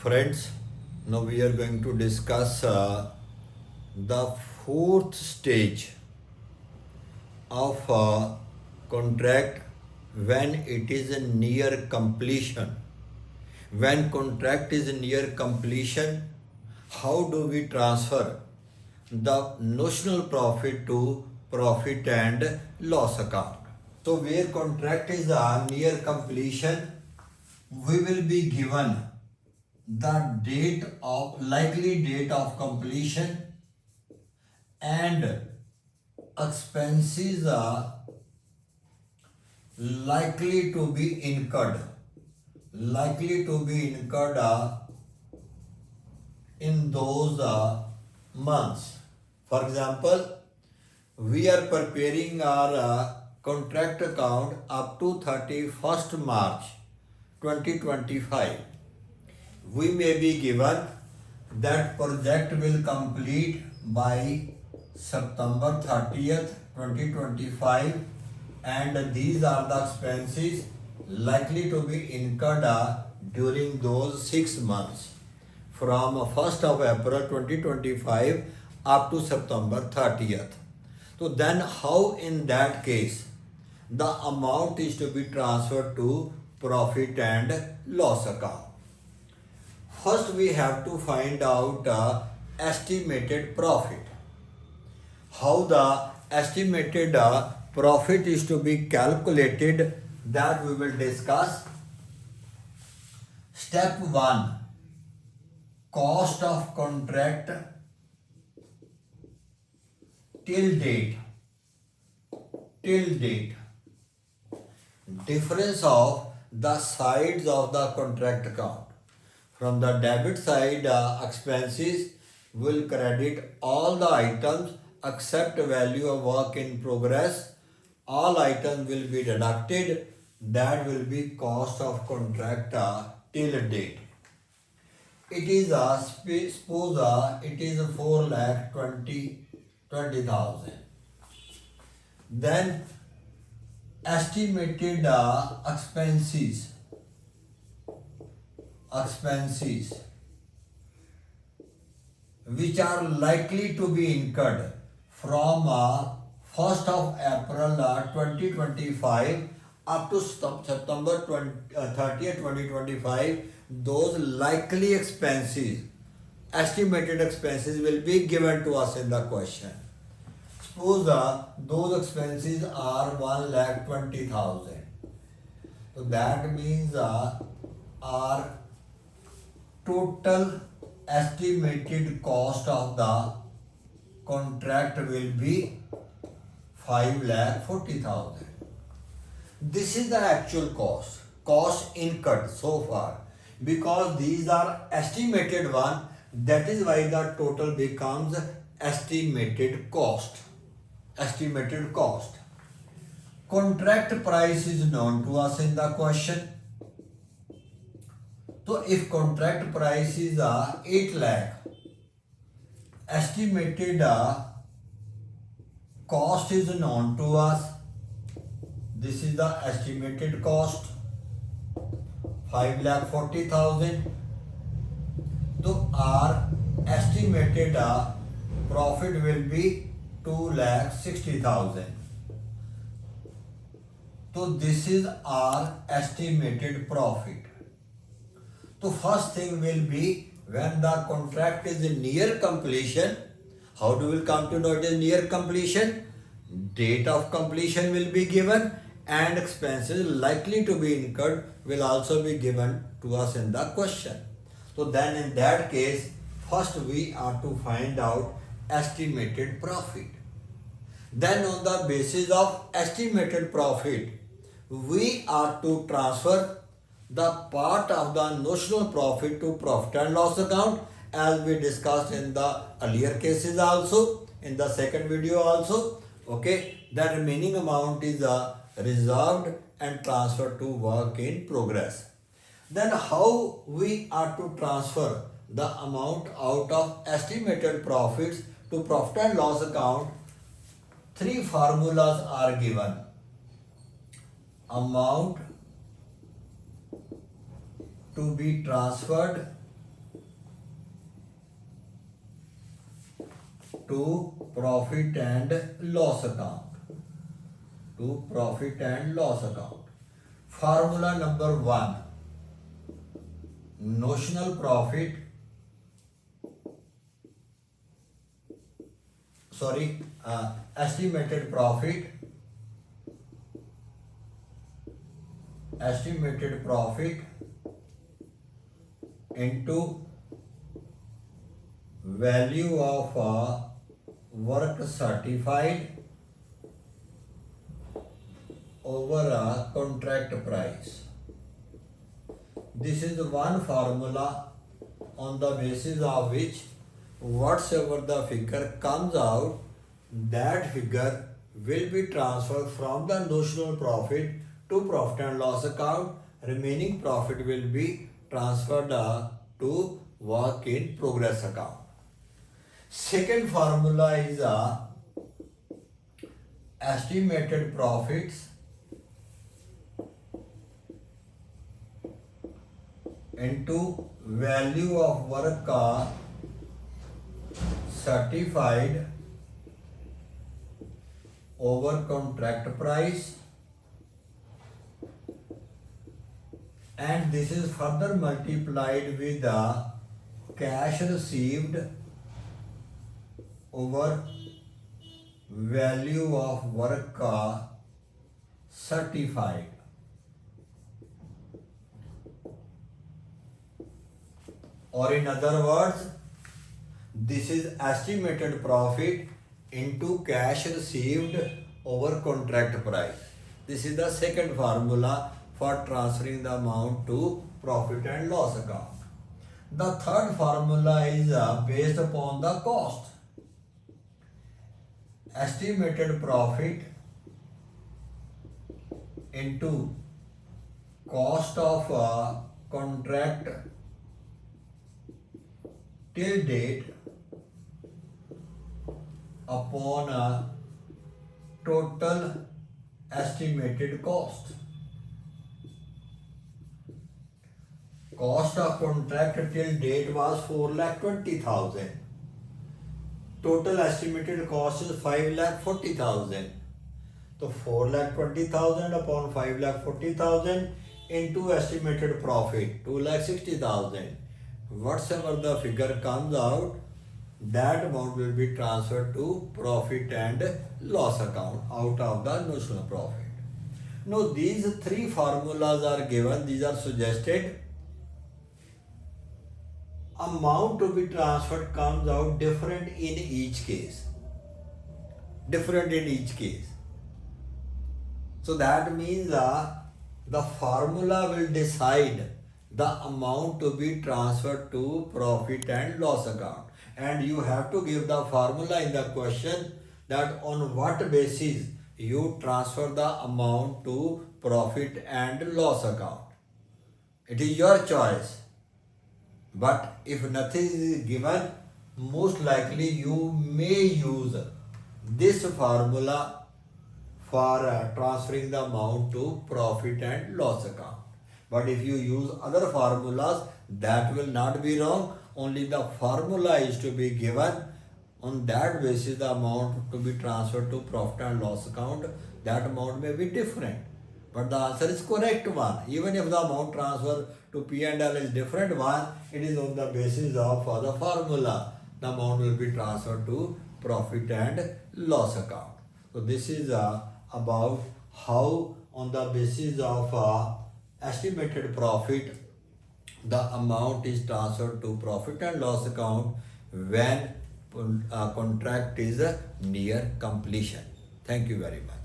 Friends, now we are going to discuss the fourth stage of a contract when it is near completion. When contract is near completion, how do we transfer the notional profit to profit and loss account? So where contract is near completion, we will be given the likely date of completion and expenses are likely to be incurred in those months. For example, we are preparing our contract account up to 31st March 2025. We may be given that project will complete by September 30th 2025, and these are the expenses likely to be incurred during those 6 months from 1st of April 2025 up to September 30th. So then how in that case the amount is to be transferred to profit and loss account? First we have to find out estimated profit. How the estimated profit is to be calculated, that we will discuss. Step 1, cost of contract till date. Difference of the sides of the contract account. From the debit side, expenses will credit all the items except value of work in progress. All items will be deducted. That will be cost of contract till date. It is suppose it is 4,20,000. Then estimated expenses which are likely to be incurred from 1st of April 2025 up to September 30th 2025. Those likely expenses, estimated expenses, will be given to us in the question. Suppose those expenses are 1,20,000. So that means our total estimated cost of the contract will be 5,40,000. This is the actual cost incurred so far. Because these are estimated one, that is why the total becomes estimated cost. Contract price is known to us in the question. So if contract price is 8 lakh, estimated cost is known to us. This is the estimated cost, 5,40,000. So our estimated profit will be 2,60,000. So this is our estimated profit. So first thing will be, when the contract is near completion, how do we come to know it is near completion? Date of completion will be given and expenses likely to be incurred will also be given to us in the question. So then in that case, first we are to find out estimated profit. Then on the basis of estimated profit, we are to transfer the part of the notional profit to profit and loss account, as we discussed in the earlier cases also, in the second video also. Okay, the remaining amount is reserved and transferred to work in progress. Then how we are to transfer the amount out of estimated profits to profit and loss account? 3 formulas are given. Amount to be transferred to profit and loss account. To profit and loss account. Formula number 1. Notional profit, estimated profit into value of work certified over a contract price. This is one formula on the basis of which whatsoever the figure comes out, that figure will be transferred from the notional profit to profit and loss account. Remaining profit will be transferred to work in progress account. Second formula is estimated profits into value of work certified over contract price, and this is further multiplied with the cash received over value of work certified. Or in other words, this is estimated profit into cash received over contract price. This is the second formula for transferring the amount to profit and loss account. The third formula is based upon the cost. Estimated profit into cost of contract till date upon a total estimated cost. Cost of contract till date was 4,20,000. Total estimated cost is 5,40,000. So 4,20,000 upon 5,40,000 into estimated profit 2,60,000. Whatsoever the figure comes out, that amount will be transferred to profit and loss account out of the notional profit. Now these three formulas are given, these are suggested. Amount to be transferred comes out different in each case. So that means the formula will decide the amount to be transferred to profit and loss account. And you have to give the formula in the question that on what basis you transfer the amount to profit and loss account. It is your choice. But if nothing is given, most likely you may use this formula for transferring the amount to profit and loss account. But if you use other formulas, that will not be wrong. Only the formula is to be given. On that basis, the amount to be transferred to profit and loss account, that amount may be different. But the answer is correct one. Even if the amount transfer to P&L is different one, it is on the basis of the formula. The amount will be transferred to profit and loss account. So this is about how on the basis of estimated profit, the amount is transferred to profit and loss account when contract is near completion. Thank you very much.